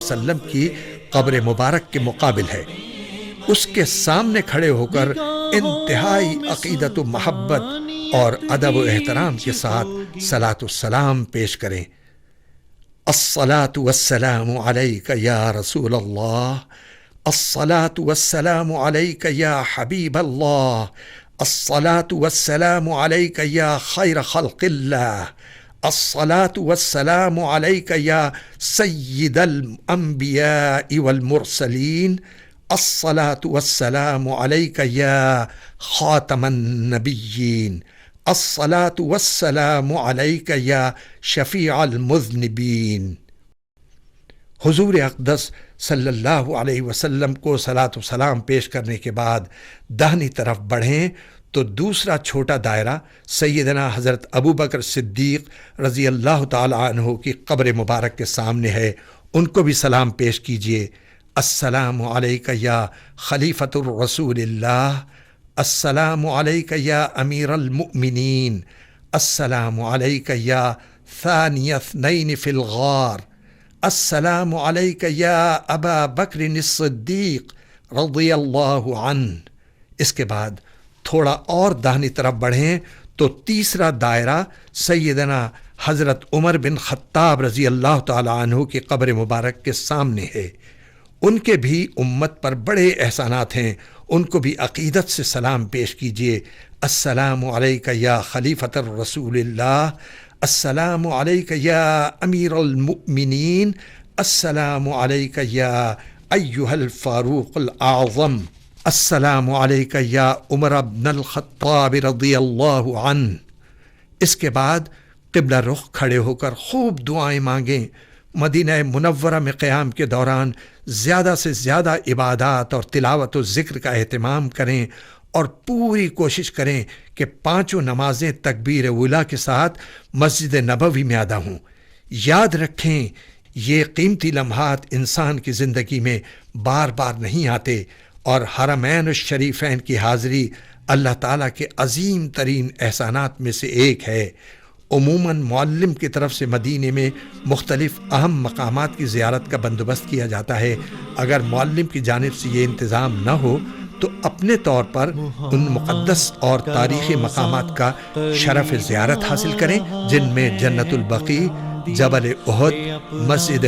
وسلم کی قبر مبارک کے مقابل ہے۔ اس کے سامنے کھڑے ہو کر انتہائی عقیدت و محبت اور ادب و احترام کے ساتھ صلاۃ السلام پیش کریں۔ الصلاۃ والسلام علیک یا رسول اللہ، الصلاۃ والسلام علیک یا حبیب اللہ، الصلاۃ والسلام علیک یا خیر خلق اللہ، الصلاۃ والسلام علیک یا سید الانبیاء والمرسلین، الصلاۃ والسلام علیک یا خاتم النبیین، الصلاۃ والسلام علیک یا شفیع المذنبین۔ حضور اقدس صلی اللہ علیہ وسلم کو صلاۃ و سلام پیش کرنے کے بعد داہنی طرف بڑھیں تو دوسرا چھوٹا دائرہ سیدنا حضرت ابوبکر صدیق رضی اللہ تعالی عنہ کی قبر مبارک کے سامنے ہے، ان کو بھی سلام پیش کیجیے۔ السلام علیک یا خلیفۃ الرسول اللہ، السلام علیک یا امیر المؤمنین، السلام علیک یا ثانی اثنین فی الغار، السلام علیک یا ابا بکر الصدیق رضی اللہ عنہ۔ اس کے بعد تھوڑا اور داہنی طرف بڑھیں تو تیسرا دائرہ سیدنا حضرت عمر بن خطاب رضی اللہ تعالی عنہ کی قبر مبارک کے سامنے ہے۔ ان کے بھی امت پر بڑے احسانات ہیں، ان کو بھی عقیدت سے سلام پیش کیجیے۔ السلام علیک یا خلیفۃ الرسول اللہ، السلام علیک یا امیر المؤمنین، السلام علیک یا ایھا الفاروق الاعظم، السلام علیک یا عمر بن الخطاب رضی اللہ عنہ۔ اس کے بعد قبلہ رخ کھڑے ہو کر خوب دعائیں مانگیں۔ مدینہ منورہ میں قیام کے دوران زیادہ سے زیادہ عبادات اور تلاوت و ذکر کا اہتمام کریں اور پوری کوشش کریں کہ پانچوں نمازیں تکبیر اولیٰ کے ساتھ مسجد نبوی میں ادا ہوں۔ یاد رکھیں یہ قیمتی لمحات انسان کی زندگی میں بار بار نہیں آتے، اور حرمین الشریفین کی حاضری اللہ تعالیٰ کے عظیم ترین احسانات میں سے ایک ہے۔ عموماً معلم کی طرف سے مدینے میں مختلف اہم مقامات کی زیارت کا بندوبست کیا جاتا ہے۔ اگر معلم کی جانب سے یہ انتظام نہ ہو تو اپنے طور پر ان مقدس اور تاریخی مقامات کا شرف زیارت حاصل کریں، جن میں جنت البقیع، جبل احد، مسجد